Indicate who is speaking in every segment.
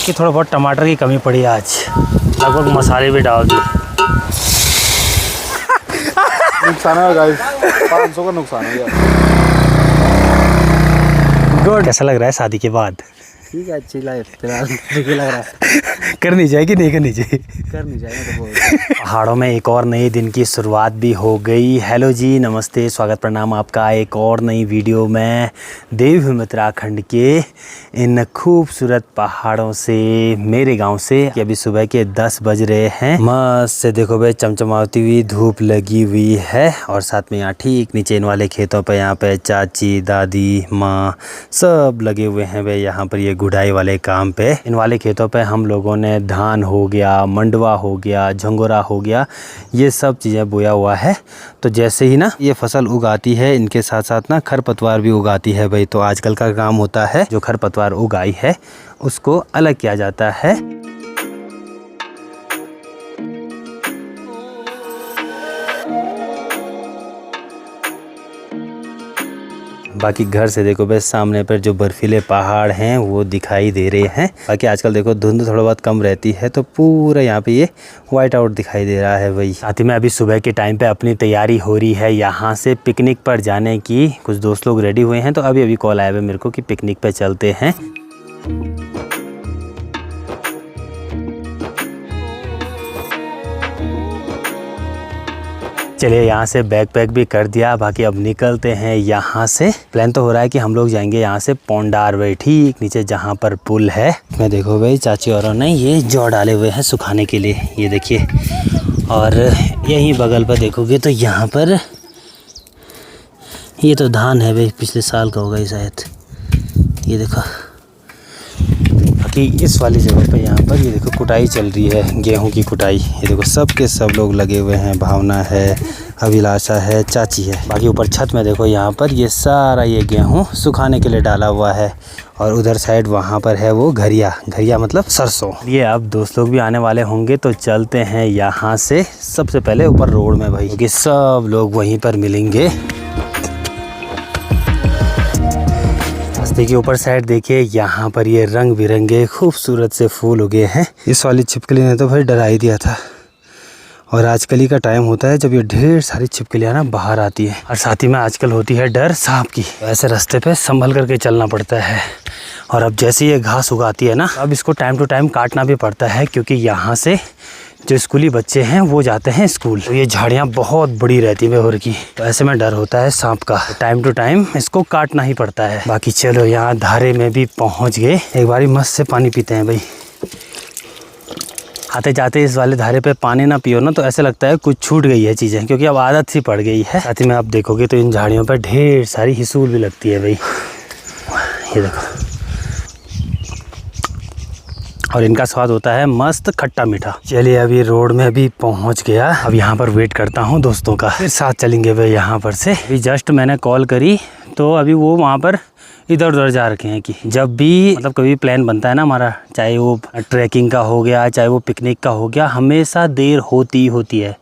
Speaker 1: कि थोड़ा बहुत टमाटर की कमी पड़ी आज, लगभग मसाले भी डाल दिए।
Speaker 2: नुकसान है गाइस, 500 का नुकसान हो गया।
Speaker 1: गुड। कैसा लग रहा है शादी के बाद?
Speaker 3: ठीक है, अच्छी लाइफ फिलहाल ठीक लग रहा है।
Speaker 1: करनी चाहिए कि नहीं करनी चाहिए?
Speaker 3: करनी चाहिए तो बहुत।
Speaker 1: पहाड़ों में एक और नए दिन की शुरुआत भी हो गई। हेलो जी, नमस्ते, स्वागत प्रणाम आपका एक और नई वीडियो में देवभूमि उत्तराखंड के इन खूबसूरत पहाड़ों से, मेरे गांव से। कि अभी सुबह के 10 बज रहे हैं। मस्त से देखो भाई, चमचमाती हुई धूप लगी हुई है और साथ में यहाँ ठीक नीचे इन वाले खेतों पे यहाँ पे चाची, दादी, माँ सब लगे हुए हैं भाई यहाँ पर ये गुड़ाई वाले काम पे। इन वाले खेतों पे हम लोगों ने धान हो गया, मंडवा हो गया, झंगोरा हो गया, ये सब चीज़ें बोया हुआ है। तो जैसे ही ना ये फसल उगाती है, इनके साथ साथ ना खरपतवार भी उगाती है भाई। तो आजकल का काम होता है, जो खरपतवार उगाई है उसको अलग किया जाता है। बाकी घर से देखो बस सामने पर जो बर्फीले पहाड़ हैं वो दिखाई दे रहे हैं। बाकी आजकल देखो धुंध थोड़ा बहुत कम रहती है तो पूरा यहाँ पे ये वाइट आउट दिखाई दे रहा है भाई। साथ ही में अभी सुबह के टाइम पे अपनी तैयारी हो रही है यहाँ से पिकनिक पर जाने की। कुछ दोस्त लोग रेडी हुए हैं तो अभी कॉल आया है मेरे को कि पिकनिक पे चलते हैं। चलिए यहाँ से बैग पैक भी कर दिया, बाकी अब निकलते हैं यहाँ से। प्लान तो हो रहा है कि हम लोग जाएंगे यहाँ से पोंडार भाई, ठीक नीचे जहाँ पर पुल है। मैं देखो भाई चाची औरों ने ये जौ डाले हुए हैं सुखाने के लिए, ये देखिए। और यहीं बगल पर देखोगे तो यहाँ पर ये तो धान है भाई, पिछले साल का होगा ये शायद, ये देखो। बाकी इस वाली जगह पे यहाँ पर ये देखो कुटाई चल रही है, गेहूं की कुटाई। ये देखो सब के सब लोग लगे हुए हैं, भावना है, अभिलाषा है, चाची है। बाकी ऊपर छत में देखो यहाँ पर ये सारा ये गेहूं सुखाने के लिए डाला हुआ है। और उधर साइड वहाँ पर है वो घरिया मतलब सरसों। ये अब दोस्त लोग भी आने वाले होंगे तो चलते हैं यहाँ से सबसे पहले ऊपर रोड में भाई, क्योंकि सब लोग वहीं पर मिलेंगे। रास्ते के ऊपर साइड देखिए यहाँ पर ये रंग बिरंगे खूबसूरत से फूल उगे हैं। इस वाली छिपकली ने तो भाई डरा ही दिया था। और आजकल का टाइम होता है जब ये ढेर सारी छिपकलियाँ ना बाहर आती है। और साथ ही में आजकल होती है डर सांप की, ऐसे रास्ते पे संभल करके चलना पड़ता है। और अब जैसे ये घास उगाती है ना, अब इसको टाइम टू टाइम काटना भी पड़ता है, क्योंकि यहाँ से जो स्कूली बच्चे हैं वो जाते हैं स्कूल। तो ये झाड़ियाँ बहुत बड़ी रहती है बेहोर की, तो ऐसे में डर होता है सांप का। टाइम टू टाइम इसको काटना ही पड़ता है। बाकी चलो यहाँ धारे में भी पहुँच गए, एक बारी मस्त से पानी पीते हैं भाई। आते जाते इस वाले धारे पे पानी ना पियो ना तो ऐसे लगता है कुछ छूट गई है चीज़ें, क्योंकि अब आदत सी पड़ गई है। साथ ही में आप देखोगे तो इन झाड़ियों पर ढेर सारी हिसूल भी लगती है भाई, ये देखो। और इनका स्वाद होता है मस्त खट्टा मीठा। चलिए अभी रोड में भी पहुंच गया, अब यहाँ पर वेट करता हूँ दोस्तों का, फिर साथ चलेंगे भाई यहाँ पर से। अभी जस्ट मैंने कॉल करी तो अभी वो वहाँ पर इधर उधर जा रखे हैं। कि जब भी मतलब कभी प्लान बनता है ना हमारा, चाहे वो ट्रैकिंग का हो गया, चाहे वो पिकनिक का हो गया, हमेशा देर होती है,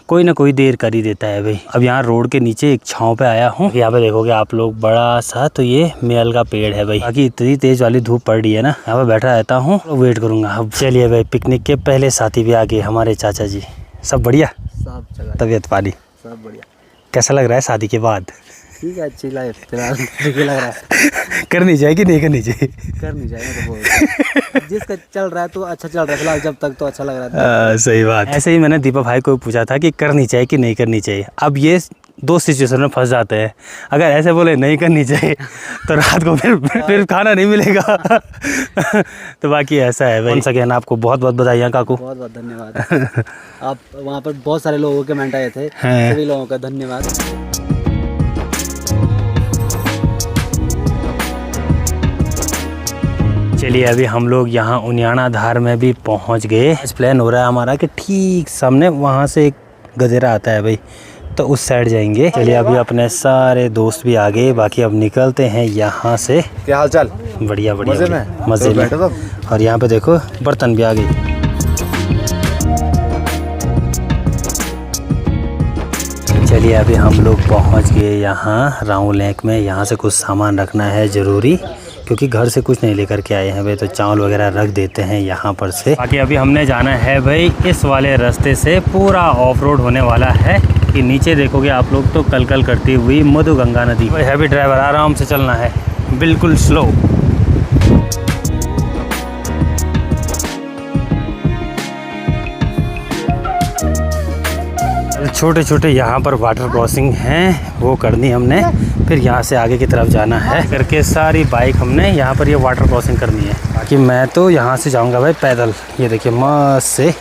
Speaker 1: कोई ना कोई देर कर ही देता है भाई। अब यहाँ रोड के नीचे एक छाँव पे आया हूँ। यहाँ पे देखोगे आप लोग बड़ा सा, तो ये मेल का पेड़ है भाई। बाकी इतनी तेज वाली धूप पड़ रही है ना, यहाँ पे बैठा रहता हूँ तो वेट करूँगा। अब चलिए भाई, पिकनिक के पहले साथी भी आ गए हमारे चाचा जी। सब बढ़िया,
Speaker 3: सब जगह
Speaker 1: तबीयत पानी
Speaker 3: सब बढ़िया।
Speaker 1: कैसा लग रहा है शादी के बाद?
Speaker 3: ठीक है, अच्छी लाइफ फिलहाल ठीक लग रहा है।
Speaker 1: करनी चाहिए कि नहीं करनी चाहिए?
Speaker 3: करनी चाहिए तो बहुत। जिसका चल रहा है तो अच्छा चल रहा है फिलहाल, जब तक तो अच्छा लग रहा है।
Speaker 1: सही बात। ऐसे ही मैंने दीपक भाई को पूछा था कि करनी चाहिए कि नहीं करनी चाहिए। अब ये दो सिचुएशन में फंस जाते हैं। अगर ऐसे बोले नहीं करनी चाहिए तो रात को फिर खाना नहीं मिलेगा। तो बाकी ऐसा है भाई। once again आपको बहुत बहुत बधाइयाँ काकू।
Speaker 3: बहुत बहुत धन्यवाद। आप वहाँ पर बहुत सारे लोगों के कमेंट आए थे, सभी लोगों का धन्यवाद।
Speaker 1: चलिए अभी हम लोग यहाँ उनियाना धार में भी पहुँच गए। आज प्लान हो रहा है हमारा कि ठीक सामने वहाँ से एक गदेरा आता है भाई, तो उस साइड जाएंगे। चलिए अभी अपने सारे दोस्त भी आ गए, बाकी अब निकलते हैं यहाँ से।
Speaker 2: क्या हाल चाल?
Speaker 1: बढ़िया बढ़िया,
Speaker 2: मजे में।
Speaker 1: और यहाँ पे देखो बर्तन भी आ गए। चलिए अभी हम लोग पहुँच गए यहाँ राऊ लेक में। यहाँ से कुछ सामान रखना है ज़रूरी, क्योंकि घर से कुछ नहीं लेकर के आए हैं भाई, तो चावल वगैरह रख देते हैं यहाँ पर से। बाकी अभी हमने जाना है भाई इस वाले रास्ते से, पूरा ऑफ रोड होने वाला है कि नीचे देखोगे आप लोग तो कलकल करती हुई मधु गंगा नदी। भाई हैवी ड्राइवर, आराम से चलना है, बिल्कुल स्लो। छोटे छोटे यहाँ पर वाटर क्रॉसिंग हैं, वो करनी हमने, फिर यहाँ से आगे की तरफ जाना है करके सारी बाइक हमने यहाँ पर ये वाटर क्रॉसिंग करनी है। बाकी मैं तो यहाँ से जाऊँगा भाई पैदल। ये देखिए मस्त से,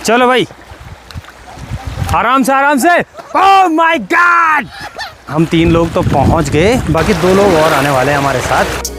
Speaker 1: चलो भाई आराम से आराम से। ओह माय गॉड, हम 3 लोग तो पहुँच गए, बाकी 2 लोग और आने वाले हैं हमारे साथ।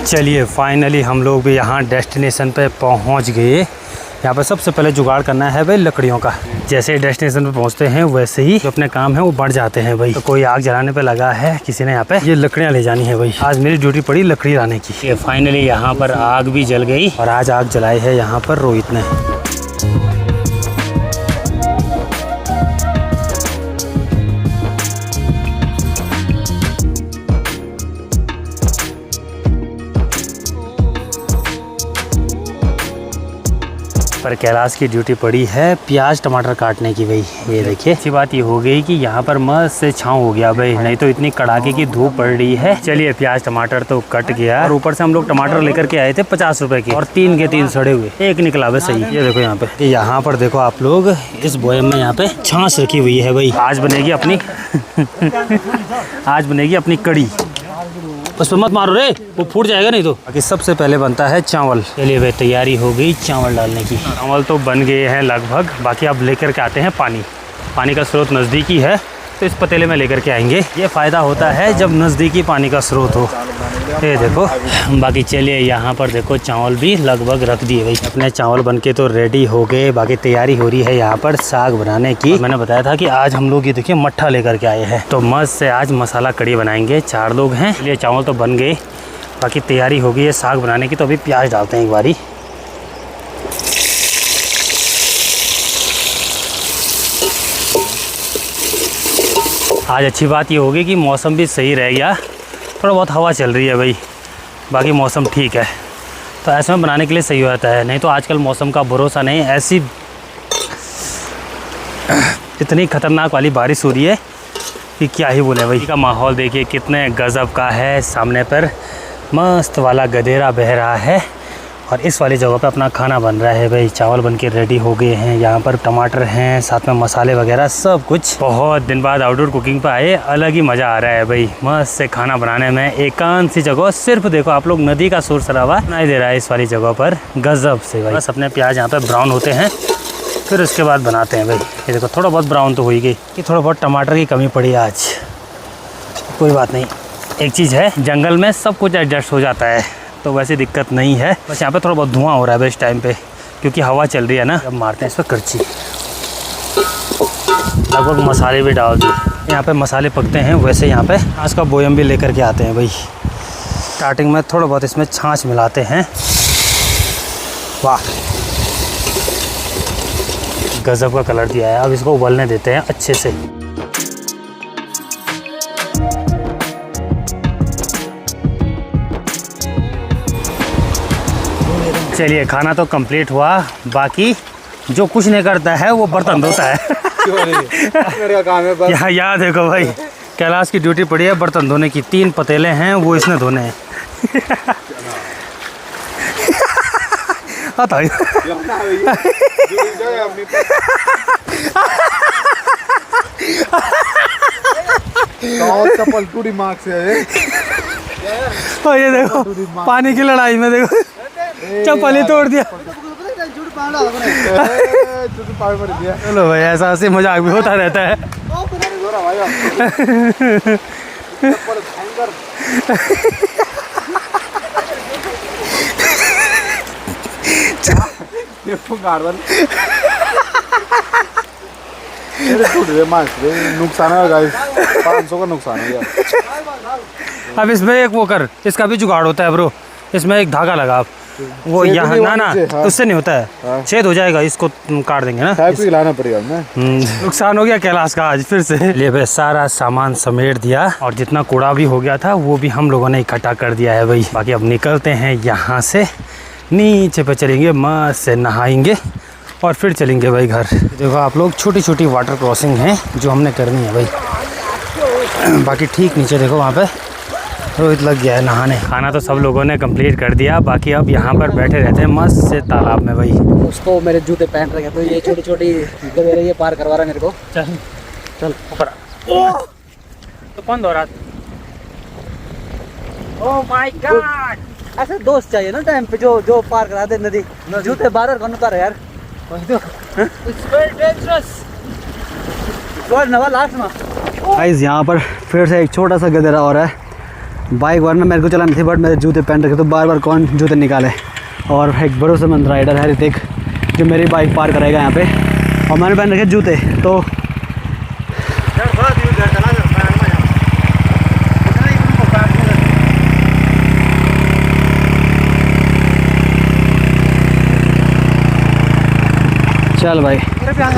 Speaker 1: चलिए फाइनली हम लोग भी यहाँ डेस्टिनेशन पे पहुँच गए। यहाँ पर सबसे पहले जुगाड़ करना है भाई लकड़ियों का। जैसे डेस्टिनेशन पे पहुँचते हैं वैसे ही जो अपने काम है वो बढ़ जाते हैं भाई। तो कोई आग जलाने पे लगा है किसी ने, यहाँ पे ये लकड़ियाँ ले जानी है भाई। आज मेरी ड्यूटी पड़ी लकड़ी लाने की। ये फाइनली यहाँ पर आग भी जल गई और आज आग जलाई है यहाँ पर रोहित ने। पर कैलाश की ड्यूटी पड़ी है प्याज टमाटर काटने की भाई। ये देखिए अच्छी बात ये हो गई कि यहाँ पर मस्त से छाँव हो गया भाई, नहीं तो इतनी कड़ाके की धूप पड़ रही है। चलिए प्याज टमाटर तो कट गया और ऊपर से हम लोग टमाटर लेकर के आए थे 50 रुपए के, और 3 के 3 सड़े हुए, एक निकला भाई सही। ये देखो यहाँ पे देखो आप लोग, इस बोयम में यहाँ पे छाछ रखी हुई है भाई। आज बनेगी अपनी आज बनेगी अपनी कड़ी। उस पर मत मारो रे, वो फूट जाएगा नहीं तो। बाकी सबसे पहले बनता है चावल। चलिए भाई तैयारी हो गई चावल डालने की। चावल तो बन गए हैं लगभग, बाकी अब लेकर के आते हैं पानी। पानी का स्रोत नज़दीकी है तो इस पतीले में लेकर के आएंगे। ये फ़ायदा होता है जब नज़दीकी पानी का स्रोत हो। ये देखो, बाकी चलिए यहाँ पर देखो चावल भी लगभग रख दिए भाई। अपने चावल बनके तो रेडी हो गए। बाकी तैयारी हो रही है यहाँ पर साग बनाने की। मैंने बताया था कि आज हम लोग ये देखिए मट्ठा लेकर के आए हैं, तो मस्त से आज मसाला कड़ी बनाएंगे। 4 लोग हैं। चलिए चावल तो बन गए, बाकी तैयारी हो गई है साग बनाने की। तो अभी प्याज डालते हैं एक बारी। आज अच्छी बात ये होगी कि मौसम भी सही रह गया, थोड़ा बहुत हवा चल रही है भाई, बाकी मौसम ठीक है, तो ऐसे में बनाने के लिए सही होता है। नहीं तो आजकल मौसम का भरोसा नहीं, ऐसी इतनी ख़तरनाक वाली बारिश हो रही है कि क्या ही बोले भाई। का माहौल देखिए कितने गज़ब का है। सामने पर मस्त वाला गधेरा बह रहा है और इस वाली जगह पे अपना खाना बन रहा है भाई। चावल बन के रेडी हो गए हैं, यहाँ पर टमाटर हैं, साथ में मसाले वगैरह सब कुछ। बहुत दिन बाद आउटडोर कुकिंग पे आए, अलग ही मज़ा आ रहा है भाई। मस्त से खाना बनाने में एकांत सी जगह, सिर्फ देखो आप लोग नदी का शोर शराबा नहीं दे रहा है इस वाली जगह पर, गजब से भाई। बस अपने प्याज यहाँ पे ब्राउन होते हैं, फिर उसके बाद बनाते हैं भाई। ये देखो थोड़ा बहुत ब्राउन तो हो ही गई, कि थोड़ा बहुत टमाटर की कमी पड़ी आज, कोई बात नहीं। एक चीज़ है, जंगल में सब कुछ एडजस्ट हो जाता है, तो वैसे दिक्कत नहीं है। बस यहाँ पे थोड़ा बहुत धुआं हो रहा है इस टाइम पे, क्योंकि हवा चल रही है ना। अब मारते हैं इस पर करची। लगभग मसाले भी डाल दिए, यहाँ पे मसाले पकते हैं वैसे। यहाँ पे छाछ का बोयम भी लेकर के आते हैं भाई। स्टार्टिंग में थोड़ा बहुत इसमें छाछ मिलाते हैं। वाह गजब का कलर दिया है। अब इसको उबलने देते हैं अच्छे से। चलिए खाना तो कंप्लीट हुआ, बाकी जो कुछ नहीं करता है वो बर्तन धोता है। यहाँ देखो भाई, कैलाश की ड्यूटी पड़ी है बर्तन धोने की। 3 पतीले हैं वो इसने धोने हैं।
Speaker 2: चप्पल टूटी मार्क से है।
Speaker 1: और ये देखो पानी की लड़ाई में देखो चप्पल ही तोड़ दिया। चलो भाई, ऐसा ऐसे मजाक भी होता रहता है।
Speaker 2: नुकसान है गाइस, 500 का नुकसान है यार।
Speaker 1: अब इसमें एक वो कर, इसका भी जुगाड़ होता है ब्रो। इसमें एक धागा लगा, वो
Speaker 2: छेद
Speaker 1: यहाँ
Speaker 2: नहीं
Speaker 1: ना
Speaker 2: होना
Speaker 1: ना
Speaker 2: चाहिए, हाँ।
Speaker 1: उससे नहीं होता है,
Speaker 2: हाँ।
Speaker 1: छेद हो जाएगा, इसको काट देंगे ना।
Speaker 2: टाइप भी लाना पड़ेगा हमें।
Speaker 1: नुकसान हो गया कैलाश का आज फिर से। ले भाई सारा सामान समेट दिया और जितना कूड़ा भी हो गया था वो भी हम लोगों ने इकट्ठा कर दिया है भाई। बाकी अब निकलते हैं यहाँ से, नीचे पे चलेंगे, मस्त से नहाएंगे और फिर चलेंगे भाई घर। देखो आप लोग, छोटी छोटी वाटर क्रॉसिंग है जो हमने करनी है भाई। बाकी ठीक नीचे देखो वहाँ पे रोहित लग गया है नहाने। खाना तो सब लोगों ने कंप्लीट कर दिया, बाकी अब यहाँ पर बैठे रहते हैं मस्त से तालाब में भाई।
Speaker 3: उसको मेरे जूते पहन रखे तो ये छोटी छोटी गदेरे ये पार करवा रहा है मेरे को।
Speaker 1: चल
Speaker 3: चल
Speaker 1: ऊपर। तो कौन दौड़ा? ओह माय गॉड,
Speaker 3: ऐसे दोस्त चाहिए ना टाइम पे जो जो पार करा दे नदी। जूते बार कौन उतारे यार,
Speaker 1: इट्स वेरी डेंजरस।
Speaker 3: नवा लास्ट में।
Speaker 4: गाइस यहाँ पर फिर से एक छोटा सा गदेरा और है। बाइक वरना मेरे को चलानी थी, बट मेरे जूते पहन रखे तो बार बार कौन जूते निकाले। और एक भरोसेमंद राइडर है ऋतिक जो मेरी बाइक पार करेगा यहाँ पे, और मैंने पहन रखे जूते। तो चल भाई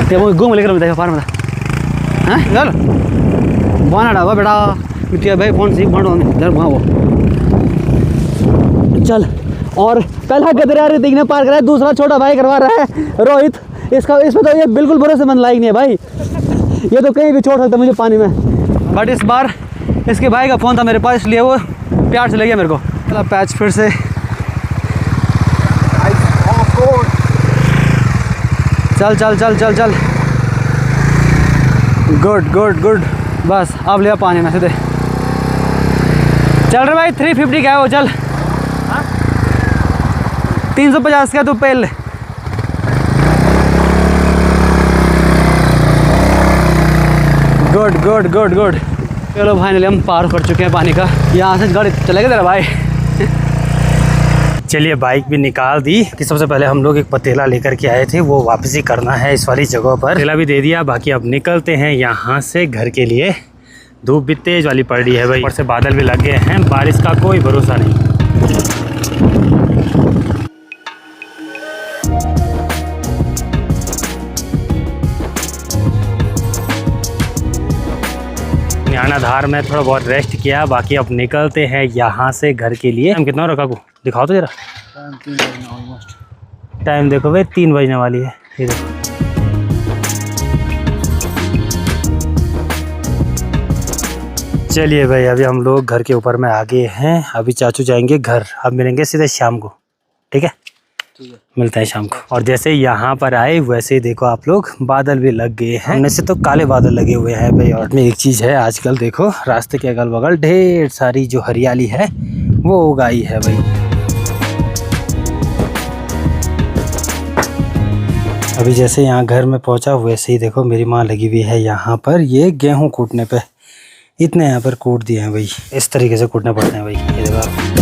Speaker 4: ते वो घूम लेकर देखा पार में हाँ चल बना डाबा बेटा मिट्टिया भाई फोन सी फोन इधर वहाँ वो चल। और पहला गदरा ऋतिक ने पार कराया, दूसरा छोटा भाई करवा रहा है रोहित। इसमें तो ये बिल्कुल भरोसेमंद लायक नहीं है भाई, ये तो कहीं भी छोड़ सकता मुझे पानी में। बट इस बार इसके भाई का फ़ोन था मेरे पास, इसलिए वो प्यार से ले गया मेरे को। चला पैच फिर से चल चल चल चल चल। गुड गुड गुड, बस अब लिया पानी में सीधे। चल रहे भाई 350 का है वो, चल 350 का तू पहले। Good good good good. चलो फाइनली हम पार कर चुके हैं पानी का। यहाँ से गाड़ी चलेगा तेरा भाई।
Speaker 1: चलिए बाइक भी निकाल दी कि सबसे पहले हम लोग एक पतीला लेकर के आए थे, वो वापसी करना है इस वाली जगह पर। पतीला भी दे दिया, बाकी अब निकलते हैं यहाँ से घर के लिए। धूप भी तेज वाली पड़ रही है भाई, ऊपर से बादल भी लग गए हैं, बारिश का कोई भरोसा नहीं। ज्ञानाधार में थोड़ा बहुत रेस्ट किया, बाकी अब निकलते हैं यहाँ से घर के लिए। हम कितना रखा को दिखाओ तो जरा, टाइम देखो भाई 3 बजने वाली है। ये देखो चलिए भाई अभी हम लोग घर के ऊपर में आ गए हैं। अभी चाचू जाएंगे घर, अब मिलेंगे सीधे शाम को, ठीक है? मिलते हैं शाम को। और जैसे यहाँ पर आए वैसे ही देखो आप लोग बादल भी लग गए हैं, उनमें से तो काले बादल लगे हुए हैं भाई। और में एक चीज़ है, आजकल देखो रास्ते के अगल बगल ढेर सारी जो हरियाली है वो उगाई है भाई। अभी जैसे यहाँ घर में पहुँचा वैसे ही देखो मेरी माँ लगी हुई है यहाँ पर ये गेहूँ कूटने पे। इतने यहाँ पर कूट दिए हैं भाई, इस तरीके से कूटने पड़ते हैं भाई। ये देखो आप।